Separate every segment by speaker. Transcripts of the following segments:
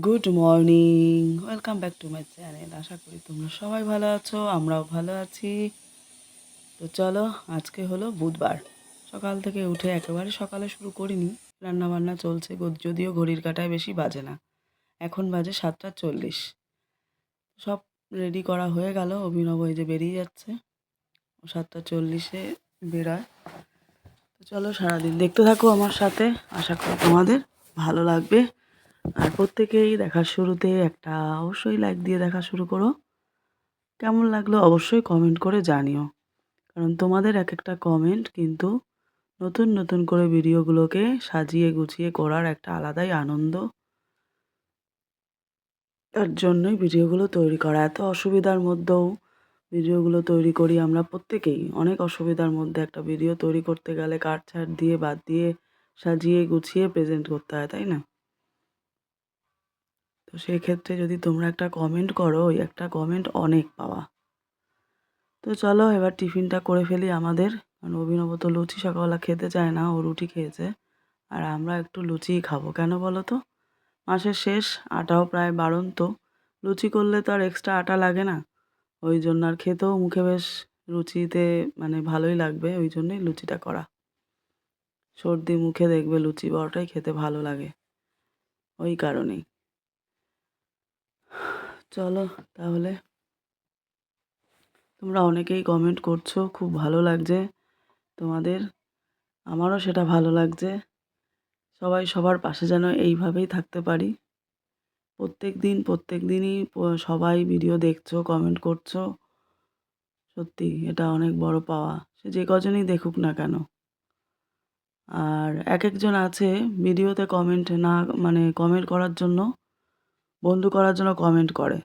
Speaker 1: Good morning, welcome back to my channel. আশা করি তোমরা সবাই ভালো আছো, আমরাও ভালো আছি। তো চলো, আজকে হলো বুধবার। সকাল থেকে উঠে একেবারে সকালে শুরু করিনি, রান্নাবান্না চলছে, যদিও ঘড়ির কাঁটায় বেশি বাজে না। এখন বাজে 7:40। সব রেডি করা হয়ে গেল, অভিনব এই যে বেরিয়ে যাচ্ছে, 7:40 বেরায়। তো চলো, সারাদিন দেখতে থাকো আমার সাথে, আশা করি তোমাদের ভালো লাগবে। আর প্রত্যেকেই দেখার শুরুতে একটা অবশ্যই লাইক দিয়ে দেখা শুরু করো। কেমন লাগলো অবশ্যই কমেন্ট করে জানিও, কারণ তোমাদের এক একটা কমেন্ট কিন্তু নতুন নতুন করে ভিডিওগুলোকে সাজিয়ে গুছিয়ে করার একটা আলাদাই আনন্দ। তার জন্যই ভিডিওগুলো তৈরি করা, এত অসুবিধার মধ্যেও ভিডিওগুলো তৈরি করি আমরা প্রত্যেকেই। অনেক অসুবিধার মধ্যে একটা ভিডিও তৈরি করতে গেলে কাটছাট দিয়ে বাদ দিয়ে সাজিয়ে গুছিয়ে প্রেজেন্ট করতে হয়, তাই না? তো সেক্ষেত্রে যদি তোমরা একটা কমেন্ট করো, ওই একটা কমেন্ট অনেক পাওয়া। তো চলো এবার টিফিনটা করে ফেলি আমাদের, কারণ অভিনব তো লুচি সকালবেলা খেতে চায় না, ও রুটি খেয়েছে। আর আমরা একটু লুচিই খাবো, কেন বলো তো? মাসের শেষ, আটাও প্রায় বাড়ন্ত। লুচি করলে তো আর এক্সট্রা আটা লাগে না, ওই জন্য আর খেতেও মুখে বেশ রুচিতে মানে ভালোই লাগবে, ওই জন্যই লুচিটা করা। সর্দি মুখে দেখবে লুচি বড়টাই খেতে ভালো লাগে, ওই কারণেই। চলো তাহলে, তোমরা অনেকেই কমেন্ট করছো, খুব ভালো লাগছে তোমাদের, আমারও সেটা ভালো লাগছে। সবাই সবার পাশে যেন এইভাবেই থাকতে পারি। প্রত্যেক দিনই সবাই ভিডিও দেখছো, কমেন্ট করছো, সত্যি এটা অনেক বড় পাওয়া, সে যে কজনই দেখুক না কেন। আর এক একজন আছে ভিডিওতে কমেন্ট না, মানে কমেন্ট করার জন্য, বন্ধু করার জন্য কমেন্ট করে।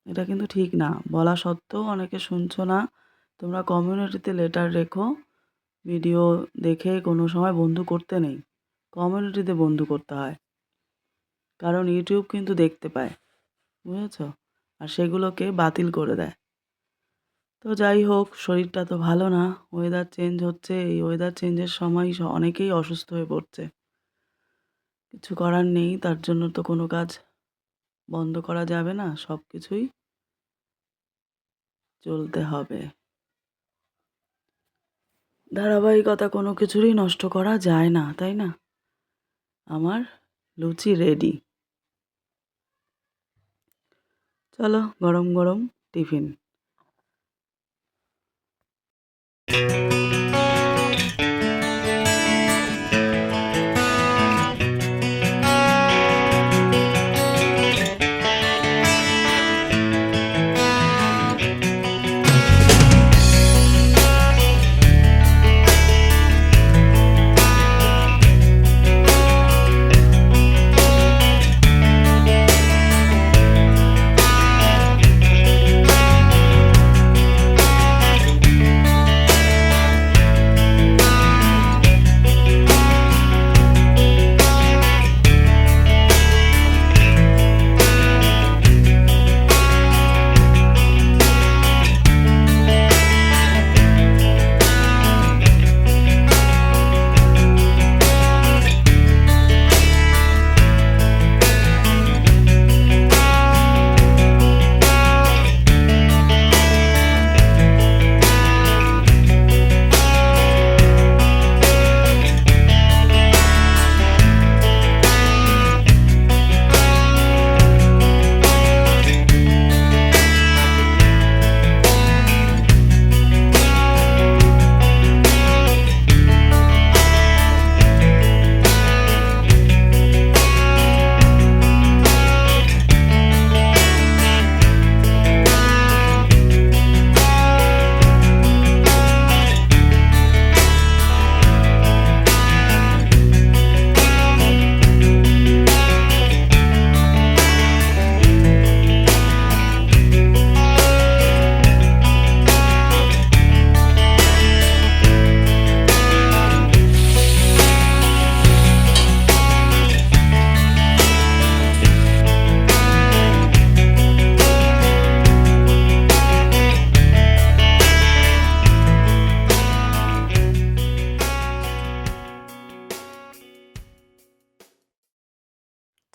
Speaker 1: এটা কিন্তু ঠিক না, বলা সত্ত্বেও অনেকে শুনছো না। তোমরা কমিউনিটিতে লেটার রেখো, ভিডিও দেখে কোনো সময় বন্ধু করতে নেই, কমিউনিটিতে বন্ধু করতে হয়, কারণ ইউটিউব কিন্তু দেখতে পায়, বুঝেছো? আর সেগুলোকে বাতিল করে দেয়। তো যাই হোক, শরীরটা তো ভালো না, ওয়েদার চেঞ্জ হচ্ছে, এই ওয়েদার চেঞ্জের সময় অনেকেই অসুস্থ হয়ে পড়ছে। কিছু করার নেই, তার জন্য তো কোনো কাজ বন্ধ করা যাবে না, সব কিছুই চলতে হবে। ধারাবাহিকতা কোনো কিছুরই নষ্ট করা যায় না, তাই না? আমার লুচি রেডি, চলো গরম গরম টিফিন।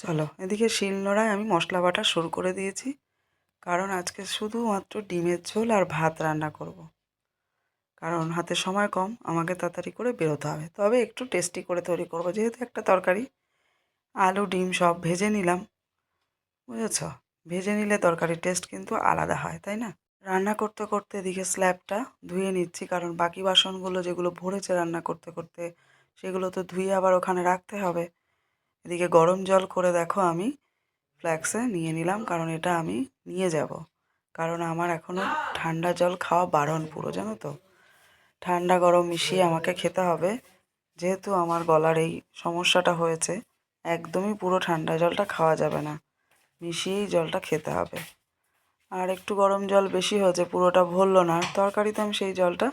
Speaker 1: চলো এদিকে শিলনোড়ায় আমি মশলা বাটা শুরু করে দিয়েছি, কারণ আজকে শুধুমাত্র ডিমের ঝোল আর ভাত রান্না করব। কারণ হাতে সময় কম, আমাকে তাড়াতাড়ি করে বেরোতে হবে, তবে একটু টেস্টি করে তৈরি করব, যেহেতু একটা তরকারি। আলু ডিম সব ভেজে নিলাম, বুঝেছ? ভেজে নিলে তরকারির টেস্ট কিন্তু আলাদা হয়, তাই না? রান্না করতে করতে এদিকে স্ল্যাবটা ধুয়ে নিচ্ছি, কারণ বাকি বাসনগুলো যেগুলো ভরেছে রান্না করতে করতে সেগুলো তো ধুয়ে আবার ওখানে রাখতে হবে। এদিকে গরম জল করে দেখো আমি ফ্ল্যাক্সে নিয়ে নিলাম, কারণ এটা আমি নিয়ে যাব। কারণ আমার এখনও ঠান্ডা জল খাওয়া বারণ পুরো, জানো তো? ঠান্ডা গরম মিশিয়ে আমাকে খেতে হবে, যেহেতু আমার গলার এই সমস্যাটা হয়েছে। একদমই পুরো ঠান্ডা জলটা খাওয়া যাবে না, মিশিয়েই জলটা খেতে হবে। আর একটু গরম জল বেশি হয়েছে, পুরোটা ভরলো না, তরকারিতে আমি সেই জলটা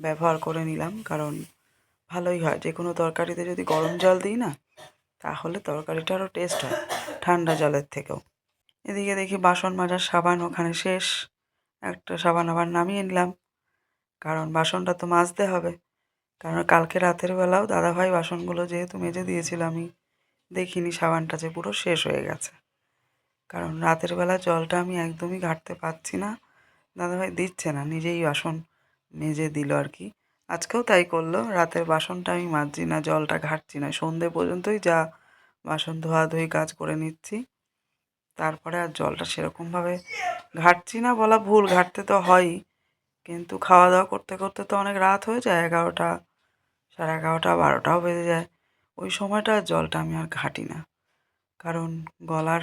Speaker 1: ব্যবহার করে নিলাম, কারণ ভালোই হয় যে কোনো তরকারিতে যদি গরম জল দিই না, তাহলে তরকারিটা আরও টেস্ট হয় ঠান্ডা জলের থেকেও। এদিকে দেখি বাসন মাজার সাবান ওখানে শেষ, একটা সাবান আবার নামিয়ে নিলাম, কারণ বাসনটা তো মাজতে হবে। কারণ কালকে রাতের বেলাও দাদাভাই বাসনগুলো যেহেতু মেজে দিয়েছিল, আমি দেখিনি সাবানটা যে পুরো শেষ হয়ে গেছে। কারণ রাতের বেলা জলটা আমি একদমই ঘাঁটতে পারছি না, দাদাভাই দিচ্ছে না, নিজেই বাসন মেজে দিল আর কি। আজকেও তাই করলো, রাতের বাসনটা আমি মাজছি না, জলটা ঘাঁটছি না, সন্ধে পর্যন্তই যা বাসন ধোয়াধুয়ি কাজ করে নিচ্ছি, তারপরে আর জলটা সেরকমভাবে ঘাঁটছি না বলা ভুল, ঘাঁটতে তো হয়ই, কিন্তু খাওয়া দাওয়া করতে করতে তো অনেক রাত হয়ে যায়, 11টা, সাড়ে 11টা, 12টাও বেজে যায়। ওই সময়টা আর জলটা আমি আর ঘাঁটি না, কারণ গলার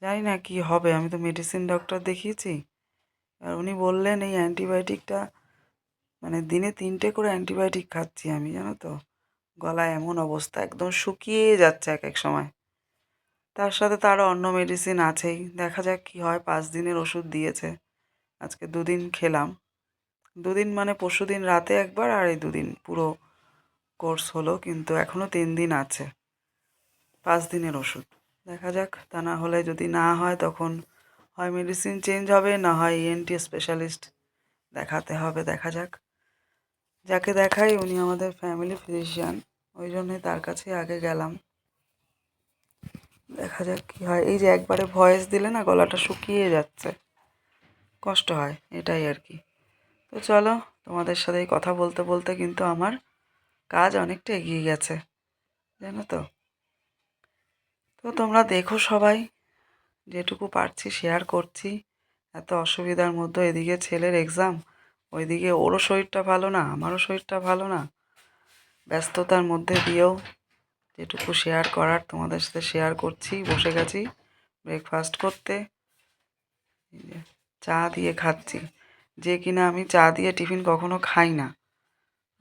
Speaker 1: জানি না কি হবে। আমি তো মেডিসিন ডক্টর দেখিয়েছি, আর উনি বললেন এই অ্যান্টিবায়োটিকটা, মানে দিনে 3টে করে অ্যান্টিবায়োটিক খাচ্ছি আমি, জানো তো? গলায় এমন অবস্থা, একদম শুকিয়ে যাচ্ছে এক এক সময়। তার সাথে তো আরও অন্য মেডিসিন আছেই, দেখা যাক কী হয়। 5 দিনের ওষুধ দিয়েছে, আজকে 2 দিন খেলাম। 2 দিন মানে পরশুদিন রাতে একবার, আর এই 2 দিন পুরো কোর্স হলো, কিন্তু এখনও 3 দিন আছে। 5 দিনের ওষুধ, দেখা যাক। তা না হলে, যদি না হয় তখন হয় মেডিসিন চেঞ্জ হবে, না হয় ইএনটি স্পেশালিস্ট দেখাতে হবে, দেখা যাক। যাকে দেখাই উনি আমাদের ফ্যামিলি ফিজিশিয়ান, ওই জন্যই তার কাছে আগে গেলাম, দেখা যাক কী হয়। এই যে একবারে ভয়েস দিলে না গলাটা শুকিয়ে যাচ্ছে, কষ্ট হয়, এটাই আর কি। তো চলো, তোমাদের সাথে এই কথা বলতে বলতে কিন্তু আমার কাজ অনেকটা এগিয়ে গেছে, জানো তো? তো তোমরা দেখো সবাই, যেটুকু পারছি শেয়ার করছি। এত অসুবিধার মধ্যে এদিকে ছেলের এক্সাম, ওইদিকে ওরও শরীরটা ভালো না, আমারও শরীরটা ভালো না, ব্যস্ততার মধ্যে দিয়েও যেটুকু শেয়ার করার তোমাদের সাথে শেয়ার করছি। বসে গেছি ব্রেকফাস্ট করতে, চা দিয়ে খাচ্ছি, যে কিনা আমি চা দিয়ে টিফিন কখনো খাই না,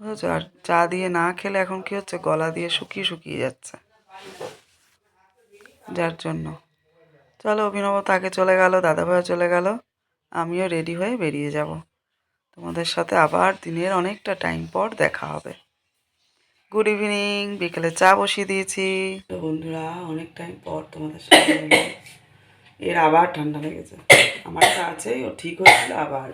Speaker 1: বুঝেছো? আর চা দিয়ে না খেলে এখন কী হচ্ছে, গলা দিয়ে শুকিয়ে শুকিয়ে যাচ্ছে, যার জন্য। চলো, অভিনব তাকে চলে গেল, দাদাভাইও চলে গেল, আমিও রেডি হয়ে বেরিয়ে যাব। তোমাদের সাথে আবার দিনের অনেকটা টাইম পর দেখা হবে। গুড ইভিনিং, বিকেলে চা বসিয়ে দিয়েছি। তো বন্ধুরা, অনেক টাইম পর তোমাদের সাথে এর আবার ঠান্ডা লেগেছে, আমার তো আছে, ও ঠিক হয়েছিল আবার।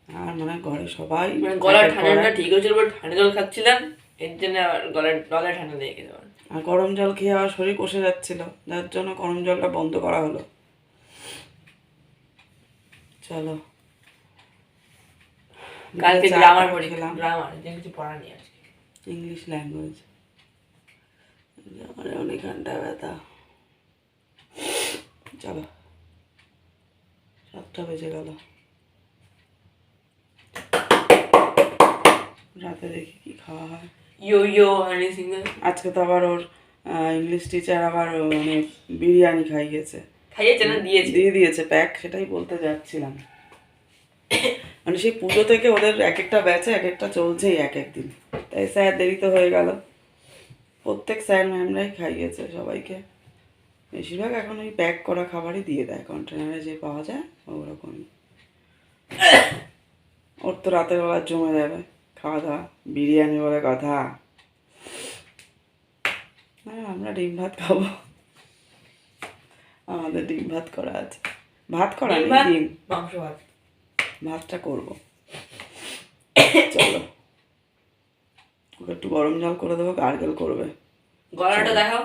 Speaker 1: আর মনে ঘরে সবাই
Speaker 2: গলার ঠান্ডাটা ঠিক হয়েছিল, ঠান্ডা জল খাচ্ছিলাম, এর জন্য গলায় ঠান্ডা লেগে গেছে।
Speaker 1: আর গরম জল খেয়ে আমার শরীর কষে যাচ্ছিল, যার জন্য গরম জলটা বন্ধ করা হলো। চলো,
Speaker 2: কালকে গ্রামার পড়ছিলাম, গ্রামার যে কিছু পড়া নেই আজকে,
Speaker 1: ইংলিশ ল্যাঙ্গুয়েজ। আমার অনেক ঠান্ডা ব্যথা। চলো, 7টা বেজে গেল, রাতে দেখি কি খাওয়া হয়।
Speaker 2: ইয়ো ইয়ো হানি সিঙ্গেল।
Speaker 1: আজকে তো আবার ওর ইংলিশ টিচার আবার মানে বিরিয়ানি খাইয়েছে,
Speaker 2: খাইয়েছে না
Speaker 1: দিয়ে দিয়েছে প্যাক, সেটাই বলতে যাচ্ছিলাম। মানে সেই পুজো থেকে ওদের এক একটা ব্যাচে এক একটা চলছেই এক এক দিন, তাই স্যার দেরিতে হয়ে গেল। প্রত্যেক স্যার ম্যামরাই খাইয়েছে সবাইকে, বেশিরভাগ এখন ওই প্যাক করা খাবারই দিয়ে দেয়, কন্টেনারে যে পাওয়া যায় ওরকমই। ওর তো রাতের বেলা জমে যাবে খাওয়া দাওয়া, বিরিয়ানি বলে কথা। আমরা ডিম ভাত খাবো, আমাদের ডিম ভাত করা আছে, ভাত করা নেই, ডিম
Speaker 2: মাংস ভাত,
Speaker 1: ভাতটা করবো। চলো, ওকে একটু গরম জল করে দেবো, গার্গেল করবে।
Speaker 2: গলাটা দেখাও,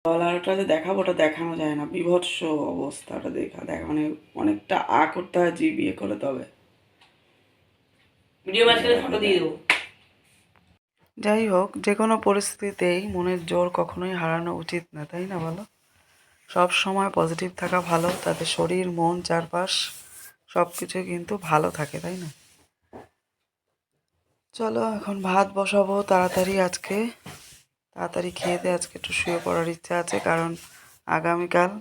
Speaker 1: গলাটা যে দেখাবো ওটা দেখানো যায় না, বীভৎস অবস্থাটা দেখা মানে অনেকটা করতে হয় বিয়ে করে তবে।
Speaker 2: ভিডিও মাঝখানে ফটো দিয়ে দেবো।
Speaker 1: যাই হোক, যে কোনো পরিস্থিতিতেই মনের জোর কখনোই হারানো উচিত না, তাই না বলো? সব সময় পজিটিভ থাকা ভালো, তাতে শরীর মন চারপাশ সব কিছু কিন্তু ভালো থাকে, তাই না? চলো এখন ভাত বসাবো তাড়াতাড়ি, আজকে তাড়াতাড়ি খেয়ে দিয়ে আজকে একটু শুয়ে পড়ার ইচ্ছা আছে, কারণ আগামীকাল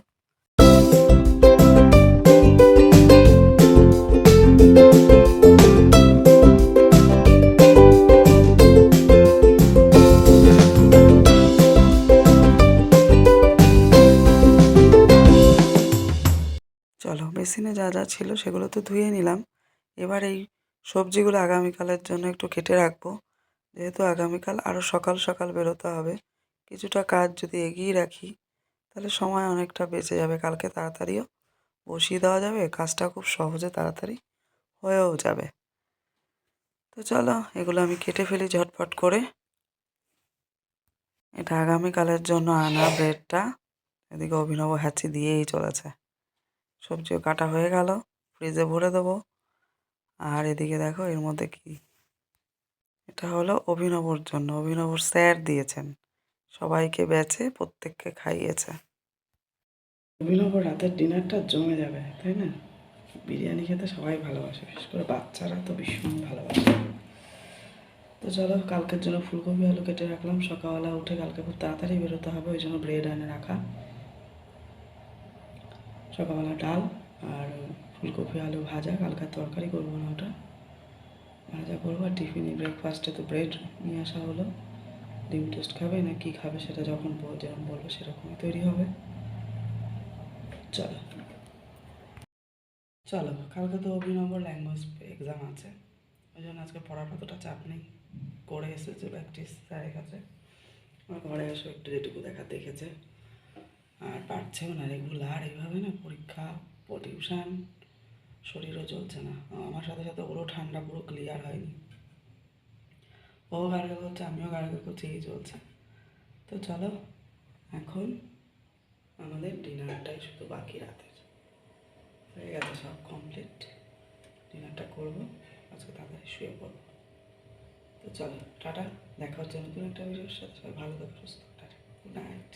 Speaker 1: চলো বেসিনে যা যা ছিল সেগুলো তো ধুয়ে নিলাম। এবার এই সবজিগুলো আগামীকালের জন্য একটু কেটে রাখবো, যেহেতু আগামীকাল আরও সকাল সকাল বেরোতে হবে। কিছুটা কাজ যদি এগিয়ে রাখি তাহলে সময় অনেকটা বেঁচে যাবে, কালকে তাড়াতাড়িও বসিয়ে দেওয়া যাবে, কাজটা খুব সহজে তাড়াতাড়ি হয়েও যাবে। তো চলো এগুলো আমি কেটে ফেলি ঝটপট করে। এটা আগামীকালের জন্য আনা ব্রেডটা, এদিকে অভিনব হ্যাচি দিয়েই চলেছে। সবজিও কাটা হয়ে গেল, ফ্রিজে ভরে দেবো। আর এদিকে দেখো এর মধ্যে কি, এটা হলো অভিনবর জন্য, অভিনবর স্যার দিয়েছেন, সবাইকে বেচে প্রত্যেককে খাইয়েছে। অভিনবর রাতের ডিনারটা জমে যাবে, তাই না? বিরিয়ানি খেতে সবাই ভালোবাসে, বিশেষ করে বাচ্চারা তো ভীষণ ভালোবাসে। তো চলো কালকের জন্য ফুলকপি আলু কেটে রাখলাম, সকালবেলা উঠে কালকে খুব তাড়াতাড়ি বেরোতে হবে, ওই জন্য ব্রেড এনে রাখা। সকালবেলা ডাল আর ফুলকপি আলু ভাজা, কালকে তরকারি করবো না, ওটা ভাজা করবো। আর টিফিনে ব্রেকফাস্টে তো ব্রেড নিয়ে আসা হলো, ডিম টোস্ট খাবে না কি খাবে সেটা যখন যেরকম বলবো সেরকমই তৈরি হবে। চলো চলো কালকে তো অভিনবর ল্যাঙ্গুয়েজ এক্সাম আছে, ওই জন্য আজকে পড়ার অতটা চাপ নেই, করে এসেছে প্র্যাকটিস স্যারের কাছে। আমার ঘরে এসে একটু যেটুকু দেখেছে, আর পারছেও না রেগুলার এইভাবে না, পরীক্ষা টিউশন, শরীরও চলছে না। আমার সাথে সাথে ওরও ঠান্ডা পুরো ক্লিয়ার হয়নি, ও গার্গেল করছে আমিও গার্গেল করছি, এই চলছে। তো চলো এখন আমাদের ডিনারটাই শুধু বাকি, রাতের হয়ে গেছে সব কমপ্লিট, ডিনারটা করবো আজকে, তাড়াতাড়ি শুয়ে পড়বো। তো চলো টাটা, দেখা হচ্ছে নতুন একটা ভিডিওর সাথে, সবাই ভালো থাকো সুস্থ, টাটা, গুড নাইট।